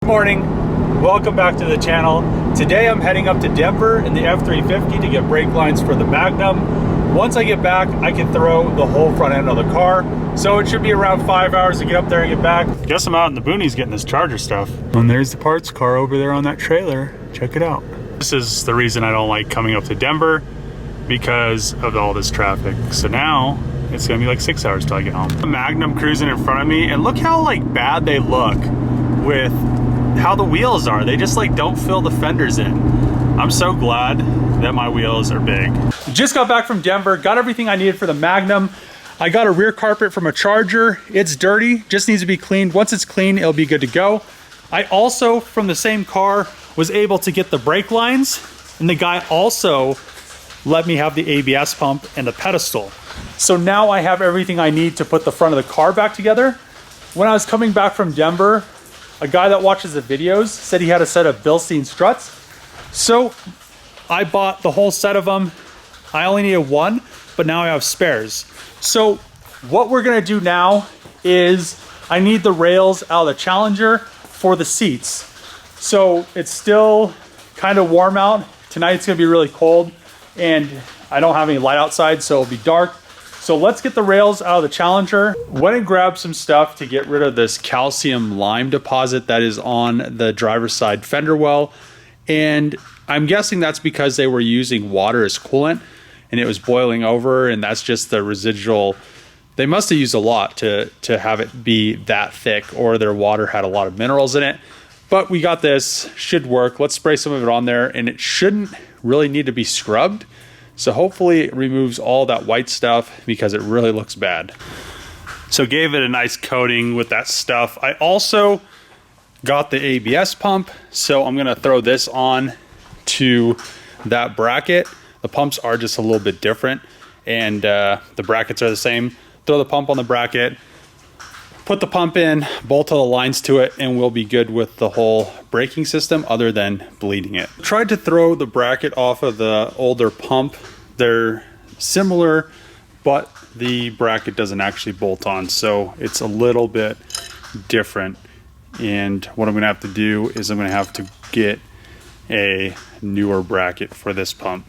morning, welcome back to the channel. Today I'm heading up to Denver in the F350 to get brake lines for the Magnum. Once I get back, I can throw the whole front end of the car. So it should be around 5 hours to get up there and get back. Guess I'm out in the boonies getting this Charger stuff. And there's the parts car over there on that trailer. Check it out. This is the reason I don't like coming up to Denver, because of all this traffic. So now it's gonna be like 6 hours till I get home. The Magnum cruising in front of me, and look how like bad they look with how the wheels are. They just like don't fill the fenders in. I'm so glad that my wheels are big. Just got back from Denver, got everything I needed for the Magnum. I got a rear carpet from a Charger. It's dirty, just needs to be cleaned. Once it's clean, it'll be good to go. I also, from the same car, was able to get the brake lines, and the guy also let me have the ABS pump and the pedestal. So now I have everything I need to put the front of the car back together. When I was coming back from Denver, a guy that watches the videos said he had a set of Bilstein struts. So I bought the whole set of them. I only needed one, but now I have spares. So what we're gonna do now is I need the rails out of the Challenger for the seats. So it's still kind of warm out. Tonight it's gonna be really cold and I don't have any light outside, so it'll be dark. So let's get the rails out of the Challenger. Went and grabbed some stuff to get rid of this calcium lime deposit that is on the driver's side fender well. And I'm guessing that's because they were using water as coolant and it was boiling over, and that's just the residual. They must have used a lot to have it be that thick, or their water had a lot of minerals in it. But we got this, should work. Let's spray some of it on there, and it shouldn't really need to be scrubbed. So hopefully it removes all that white stuff because it really looks bad. So gave it a nice coating with that stuff. I also got the ABS pump, so I'm gonna throw this on to that bracket. The pumps are just a little bit different, and the brackets are the same. Throw the pump on the bracket, put the pump in, bolt all the lines to it, and we'll be good with the whole braking system other than bleeding it. Tried to throw the bracket off of the older pump. They're similar, but the bracket doesn't actually bolt on, so it's a little bit different. And what I'm gonna have to do is I'm gonna have to get a newer bracket for this pump.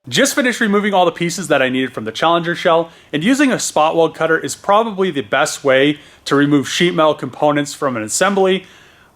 Just finished removing all the pieces that I needed from the Challenger shell, and using a spot weld cutter is probably the best way to remove sheet metal components from an assembly.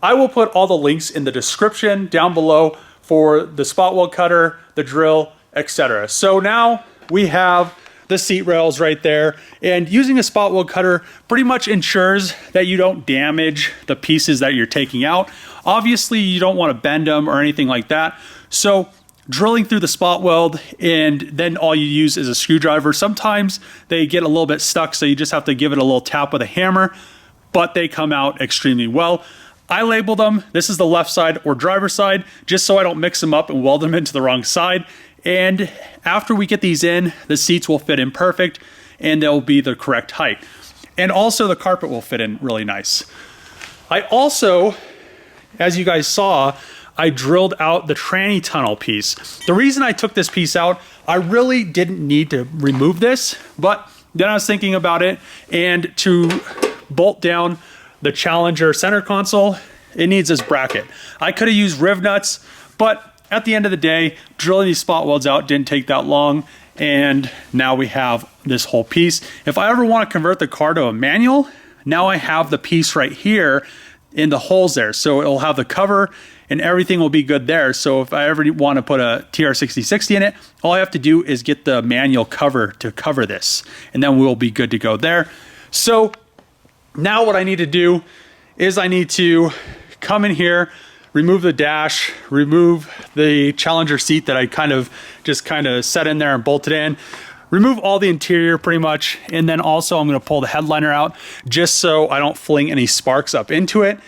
I will put all the links in the description down below for the spot weld cutter, the drill, etc. So now we have the seat rails right there, and using a spot weld cutter pretty much ensures that you don't damage the pieces that you're taking out. Obviously you don't want to bend them or anything like that, so drilling through the spot weld and then all you use is a screwdriver. Sometimes they get a little bit stuck, so you just have to give it a little tap with a hammer, but they come out extremely well. I label them, this is the left side or driver's side, just so I don't mix them up and weld them into the wrong side. And after we get these in, the seats will fit in perfect and they'll be the correct height. And also the carpet will fit in really nice. I also, as you guys saw, I drilled out the tranny tunnel piece. The reason I took this piece out, I really didn't need to remove this, but then I was thinking about it, and to bolt down the Challenger center console, it needs this bracket. I could have used riv nuts, but at the end of the day, drilling these spot welds out didn't take that long, and now we have this whole piece. If I ever want to convert the car to a manual, now I have the piece right here in the holes there, so it'll have the cover and everything will be good there. So if I ever want to put a TR6060 in it, all I have to do is get the manual cover to cover this, and then we'll be good to go there. So now what I need to do is I need to come in here, remove the dash, remove the Challenger seat that I kind of set in there and bolted in, remove all the interior pretty much, and then also I'm going to pull the headliner out just so I don't fling any sparks up into it.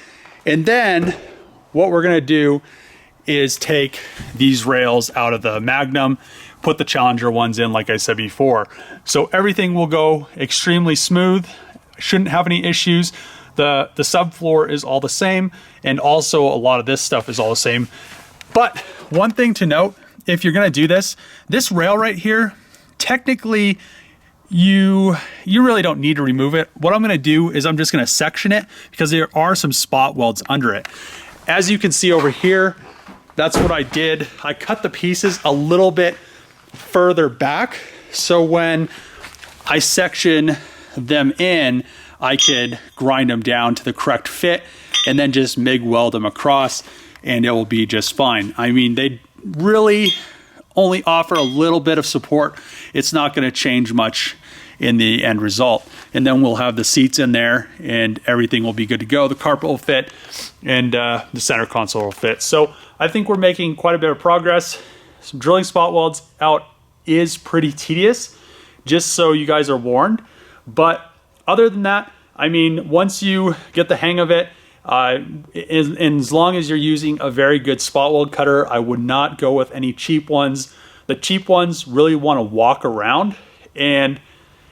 And then what we're going to do is take these rails out of the Magnum, put the Challenger ones in like I said before. So everything will go extremely smooth, shouldn't have any issues. The subfloor is all the same, and also a lot of this stuff is all the same. But one thing to note, if you're going to do this rail right here, technically you really don't need to remove it. What I'm going to do is I'm just going to section it because there are some spot welds under it. As you can see over here, that's what I did. I cut the pieces a little bit further back, so when I section them in, I could grind them down to the correct fit and then just MIG weld them across and it will be just fine. I mean, they really only offer a little bit of support. It's not going to change much in the end result. And then we'll have the seats in there and everything will be good to go. The carpet will fit and the center console will fit. So I think we're making quite a bit of progress. Some drilling spot welds out is pretty tedious, just so you guys are warned. But other than that, I mean, once you get the hang of it, and as long as you're using a very good spot weld cutter, I would not go with any cheap ones. The cheap ones really want to walk around, and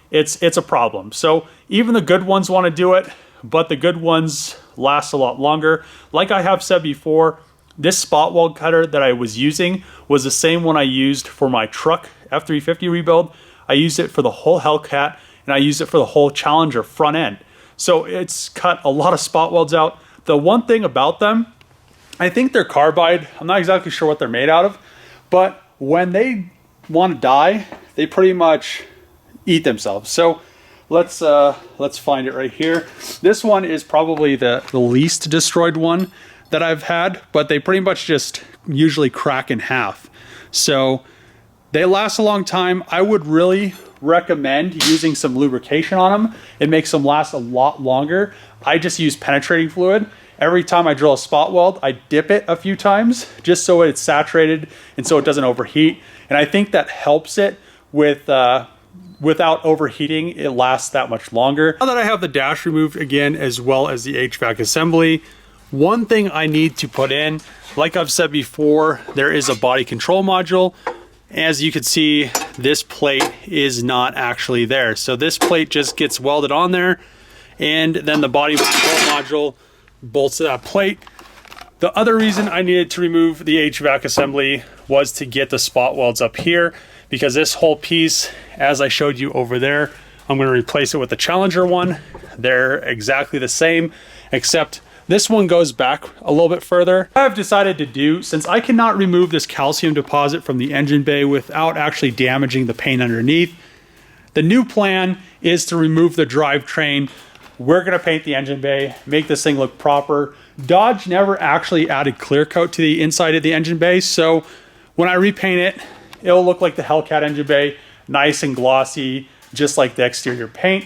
it's a problem. So even the good ones want to do it, but the good ones last a lot longer. Like I have said before, this spot weld cutter that I was using was the same one I used for my truck F350 rebuild. I used it for the whole Hellcat, and I used it for the whole Challenger front end. So it's cut a lot of spot welds out. The one thing about them, I think they're carbide. I'm not exactly sure what they're made out of, but when they want to die, they pretty much eat themselves. So let's find it right here. This one is probably the least destroyed one that I've had, but they pretty much just usually crack in half. So they last a long time. I would really recommend using some lubrication on them. It makes them last a lot longer. I just use penetrating fluid. Every time I drill a spot weld, I dip it a few times just so it's saturated and so it doesn't overheat. And I think that helps it with without overheating. It lasts that much longer. Now that I have the dash removed again, as well as the HVAC assembly, one thing I need to put in, like I've said before, there is a body control module. As you can see, this plate is not actually there. So this plate just gets welded on there, and then the body control module bolts to that plate. The other reason I needed to remove the HVAC assembly was to get the spot welds up here, because this whole piece, as I showed you over there, I'm going to replace it with the Challenger one. They're exactly the same, except this one goes back a little bit further. What I've decided to do, since I cannot remove this calcium deposit from the engine bay without actually damaging the paint underneath, the new plan is to remove the drivetrain. We're going to paint the engine bay, make this thing look proper. Dodge never actually added clear coat to the inside of the engine bay, so when I repaint it, it'll look like the Hellcat engine bay, nice and glossy, just like the exterior paint.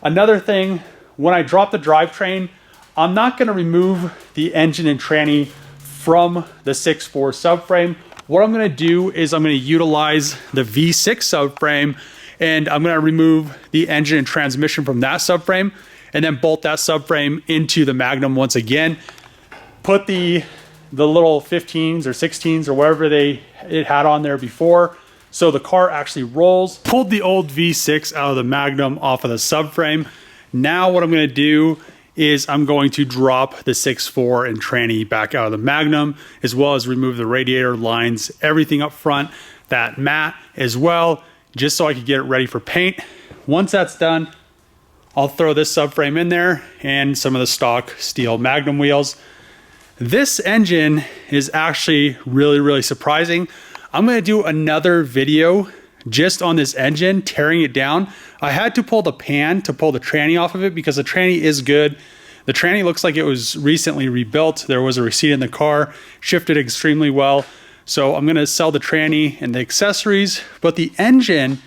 Another thing, when I drop the drivetrain, I'm not going to remove the engine and tranny from the 6.4 subframe. What I'm going to do is I'm going to utilize the V6 subframe, and I'm going to remove the engine and transmission from that subframe, and then bolt that subframe into the Magnum once again. Put the little 15s or 16s or whatever it had on there before, so the car actually rolls. Pulled the old V6 out of the Magnum off of the subframe. Now what I'm going to do is I'm going to drop the 6.4 and tranny back out of the Magnum, as well as remove the radiator lines, everything up front, that mat as well, just so I could get it ready for paint. Once that's done, I'll throw this subframe in there and some of the stock steel Magnum wheels. This engine is actually really surprising. I'm going to do another video just on this engine, tearing it down. I had to pull the pan to pull the tranny off of it because the tranny is good. The tranny looks like it was recently rebuilt. There was a receipt in the car, shifted extremely well. So I'm going to sell the tranny and the accessories, but the engine,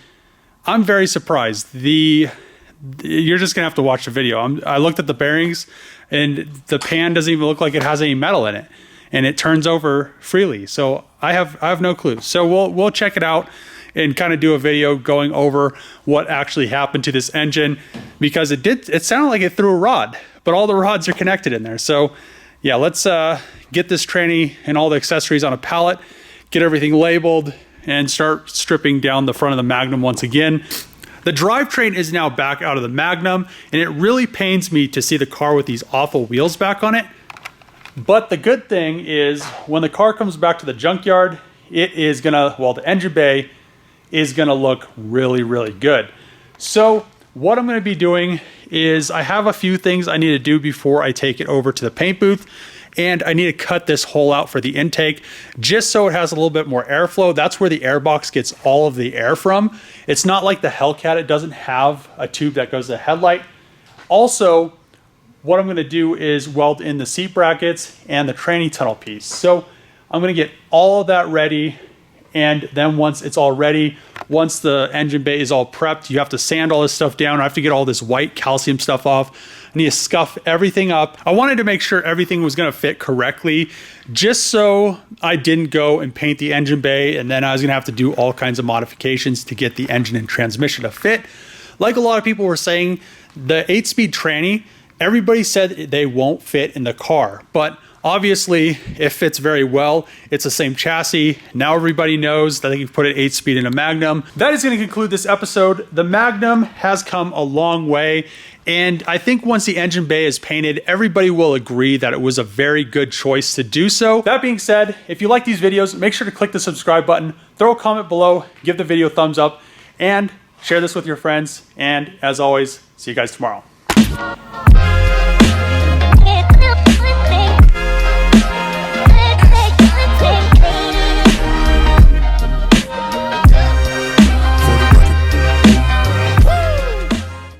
I'm very surprised. You're just going to have to watch the video. I looked at the bearings and the pan doesn't even look like it has any metal in it, and it turns over freely. So I have no clue. So we'll check it out and kind of do a video going over what actually happened to this engine, because it sounded like it threw a rod, but all the rods are connected in there. So yeah, let's get this tranny and all the accessories on a pallet, get everything labeled, and start stripping down the front of the Magnum once again. The drivetrain is now back out of the Magnum, and it really pains me to see the car with these awful wheels back on it. But the good thing is when the car comes back to the junkyard, it is gonna, well, the engine bay is gonna look really good. So what I'm gonna be doing is I have a few things I need to do before I take it over to the paint booth, and I need to cut this hole out for the intake just so it has a little bit more airflow. That's where the airbox gets all of the air from. It's not like the Hellcat, it doesn't have a tube that goes to the headlight. Also, what I'm gonna do is weld in the seat brackets and the tranny tunnel piece. So I'm gonna get all of that ready, and then once it's all ready, once the engine bay is all prepped, you have to sand all this stuff down. I have to get all this white calcium stuff off. I need to scuff everything up. I wanted to make sure everything was gonna fit correctly, just so I didn't go and paint the engine bay and then I was gonna have to do all kinds of modifications to get the engine and transmission to fit. Like a lot of people were saying, the 8-speed tranny, everybody said they won't fit in the car, but obviously it fits very well. It's the same chassis. Now everybody knows that they can put an 8-speed in a Magnum. That is going to conclude this episode. The Magnum has come a long way, and I think once the engine bay is painted, everybody will agree that it was a very good choice to do so. That being said, if you like these videos, make sure to click the subscribe button, throw a comment below, give the video a thumbs up, and share this with your friends. And as always, see you guys tomorrow.